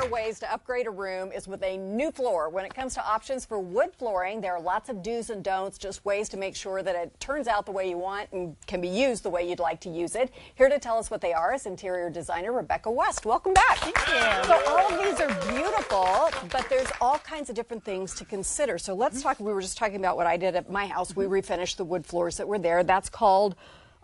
better ways to upgrade a room is with a new floor. When it comes to options for wood flooring, there are lots of do's and don'ts, just ways to make sure that it turns out the way you want and can be used the way you'd like to use it. Here to tell us what they are is interior designer Rebecca West. Welcome back. Thank you. So all of these are beautiful, but there's all kinds of different things to consider. So let's talk, we were just talking about what I did at my house. We refinished the wood floors that were there. That's called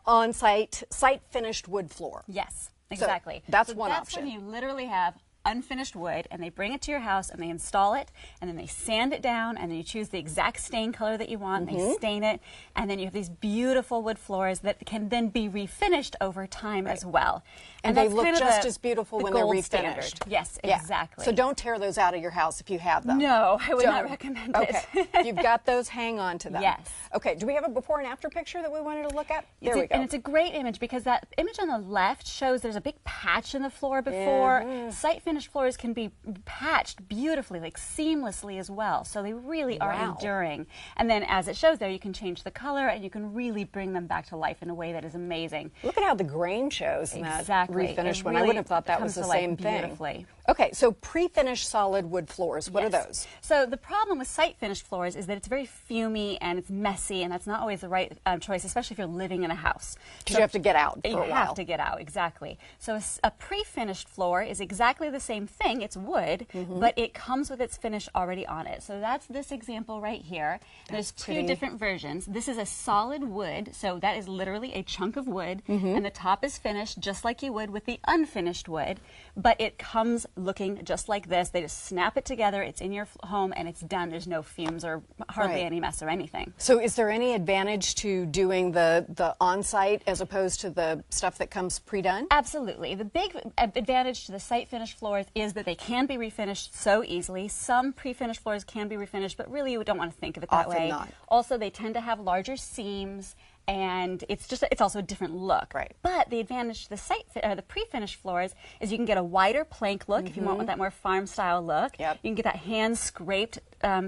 on-site, site-finished wood floor. Yes, exactly. So that's one option. That's when you literally have unfinished wood and they bring it to your house and they install it and then they sand it down and then you choose the exact stain color that you want and they stain it, and then you have these beautiful wood floors that can then be refinished over time as well. And they look just as beautiful when they're refinished. Standard. Yes, exactly. So don't tear those out of your house if you have them. No, I would not recommend it. Okay. You've got those, hang on to them. Yes. Okay, do we have a before and after picture that we wanted to look at? There we go. And it's a great image because that image on the left shows there's a big patch in the floor before. Site finished floors can be patched beautifully, like seamlessly as well. So they really are enduring. And then as it shows there, you can change the color and you can really bring them back to life in a way that is amazing. Look at how the grain shows in that refinished one. I Really wouldn't have thought that was the same thing. Beautifully. Okay, so pre-finished solid wood floors, what are those? So the problem with site-finished floors is that it's very fumy and it's messy, and that's not always the right choice, especially if you're living in a house. Because you have to get out for a while. You have to get out, exactly. So a pre-finished floor is exactly the same thing. It's wood, but it comes with its finish already on it. So that's this example right here. There's two different versions. This is a solid wood, so that is literally a chunk of wood, and the top is finished just like you would with the unfinished wood, but it comes looking just like this. They just snap it together, it's in your home, and it's done. There's no fumes or hardly any mess or anything. So is there any advantage to doing the on-site as opposed to the stuff that comes pre-done? Absolutely. The big advantage to the site-finished floors is that they can be refinished so easily. Some pre-finished floors can be refinished, but really you don't want to think of it that way. Not. Also, they tend to have larger seams, and it's also a different look. Right. But the advantage to the pre-finished floors is you can get a wider plank look if you want that more farm style look. Yep. You can get that hand scraped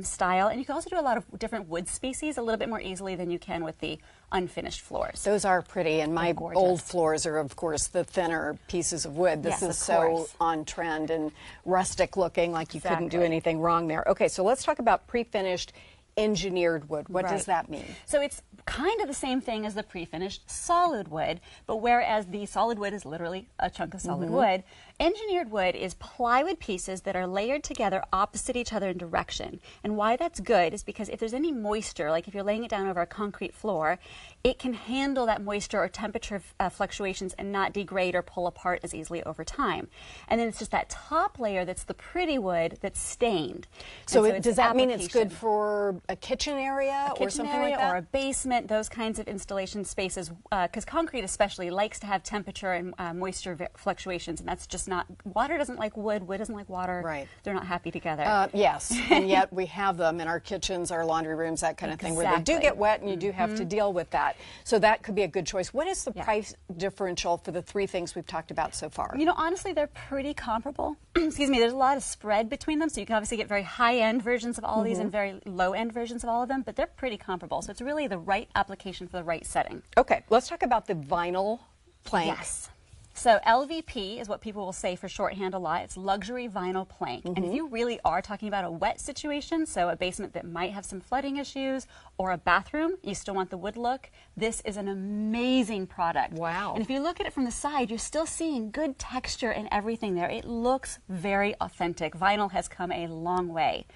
style, and you can also do a lot of different wood species a little bit more easily than you can with the unfinished floors. Those are pretty, and my old floors are, of course, the thinner pieces of wood. This is so on trend and rustic looking, like you couldn't do anything wrong there. Okay, so let's talk about pre-finished engineered wood. What does that mean? So it's kind of the same thing as the pre-finished solid wood, but whereas the solid wood is literally a chunk of solid wood, engineered wood is plywood pieces that are layered together opposite each other in direction. And why that's good is because if there's any moisture, like if you're laying it down over a concrete floor, it can handle that moisture or temperature fluctuations and not degrade or pull apart as easily over time. And then it's just that top layer that's the pretty wood that's stained. So does that mean it's good for a kitchen area or something like that? Or a basement, those kinds of installation spaces, because concrete especially likes to have temperature and moisture fluctuations, and that's just not, water doesn't like wood, wood doesn't like water. Right. They're not happy together. Yes, and yet we have them in our kitchens, our laundry rooms, that kind of thing, where they do get wet and you do have to deal with that. So that could be a good choice. What is the price differential for the three things we've talked about so far? You know, honestly, they're pretty comparable. Excuse me, there's a lot of spread between them, so you can obviously get very high-end versions of all of these and very low-end versions of all of them, but they're pretty comparable. So it's really the right application for the right setting. Okay, let's talk about the vinyl plank. Yes. So LVP is what people will say for shorthand a lot. It's luxury vinyl plank. And if you really are talking about a wet situation, so a basement that might have some flooding issues, or a bathroom, you still want the wood look, this is an amazing product. Wow. And if you look at it from the side, you're still seeing good texture and everything there. It looks very authentic. Vinyl has come a long way.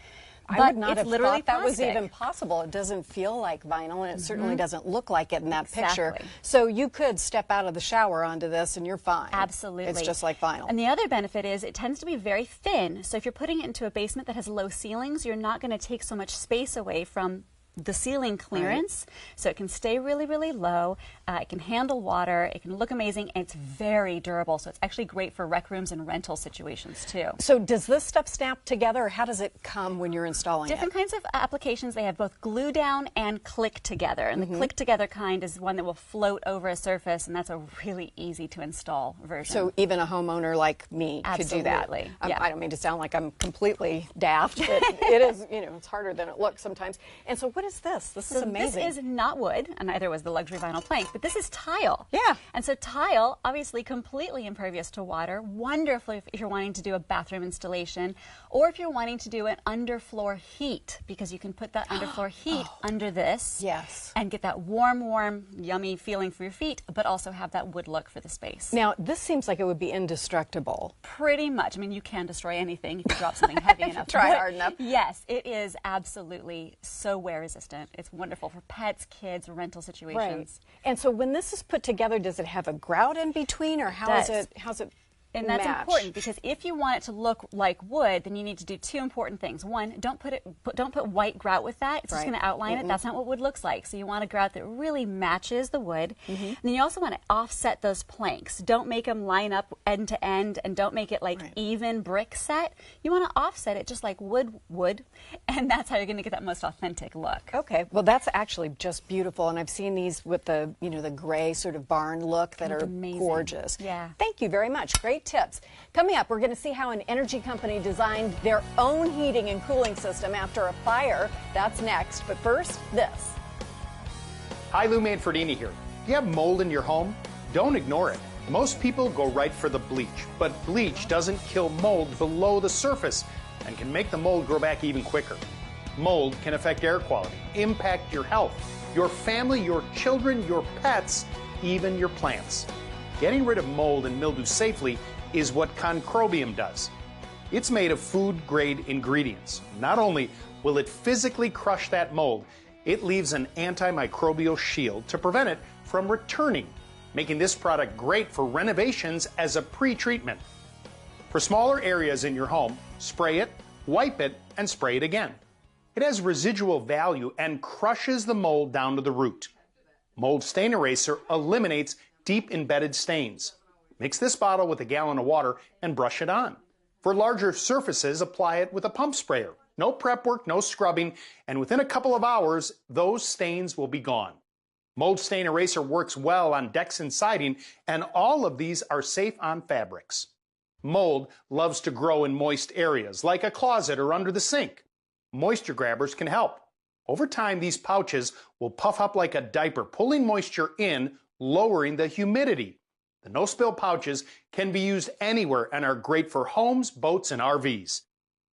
I would not have thought that was even possible. It doesn't feel like vinyl, and it certainly doesn't look like it in that picture. So you could step out of the shower onto this and you're fine. Absolutely. It's just like vinyl. And the other benefit is it tends to be very thin. So if you're putting it into a basement that has low ceilings, you're not going to take so much space away from the ceiling clearance, so it can stay really, really low. It can handle water. It can look amazing, and it's very durable. So it's actually great for rec rooms and rental situations too. So does this stuff snap together, or how does it come when you're installing Different kinds of applications. They have both glue down and click together, and the click together kind is one that will float over a surface, and that's a really easy to install version. So even a homeowner like me could do that. I don't mean to sound like I'm completely daft, but it is, you know, it's harder than it looks sometimes. And so what what is this? This is amazing. This is not wood, and neither was the luxury vinyl plank, but this is tile. Yeah. And so tile, obviously completely impervious to water, wonderful if you're wanting to do a bathroom installation, or if you're wanting to do an underfloor heat, because you can put that underfloor heat under this. Yes. And get that warm, yummy feeling for your feet, but also have that wood look for the space. Now, this seems like it would be indestructible. Pretty much. I mean, you can destroy anything if you drop something heavy enough. Try hard enough. Yes, it is absolutely so wear resistant. It's wonderful for pets, kids, rental situations. Right. And so when this is put together, does it have a grout in between, or how's it And that's match? important, because if you want it to look like wood, then you need to do two important things. One, don't put white grout with that. It's just going to outline it. That's not what wood looks like. So you want a grout that really matches the wood. And then you also want to offset those planks. Don't make them line up end to end, and don't make it like even brick set. You want to offset it just like wood would, and that's how you're going to get that most authentic look. Okay, well that's actually just beautiful, and I've seen these with the the gray sort of barn look that are amazing. Gorgeous. Yeah. Thank you very much. Great tips. Coming up, we're going to see how an energy company designed their own heating and cooling system after a fire. That's next. But first, this. Hi, Lou Manfredini here. Do you have mold in your home? Don't ignore it. Most people go right for the bleach, but bleach doesn't kill mold below the surface and can make the mold grow back even quicker. Mold can affect air quality, impact your health, your family, your children, your pets, even your plants. Getting rid of mold and mildew safely is what Concrobium does. It's made of food-grade ingredients. Not only will it physically crush that mold, it leaves an antimicrobial shield to prevent it from returning, making this product great for renovations as a pre-treatment. For smaller areas in your home, spray it, wipe it, and spray it again. It has residual value and crushes the mold down to the root. Mold Stain Eraser eliminates deep embedded stains. Mix this bottle with a gallon of water and brush it on. For larger surfaces, apply it with a pump sprayer. No prep work, no scrubbing, and within a couple of hours, those stains will be gone. Mold Stain Eraser works well on decks and siding, and all of these are safe on fabrics. Mold loves to grow in moist areas, like a closet or under the sink. Moisture grabbers can help. Over time, these pouches will puff up like a diaper, pulling moisture in, lowering the humidity. The no-spill pouches can be used anywhere and are great for homes, boats, and RVs.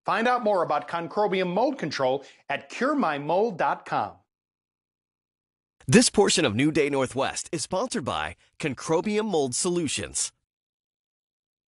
Find out more about Concrobium mold control at curemymold.com. This portion of New Day Northwest is sponsored by Concrobium Mold Solutions.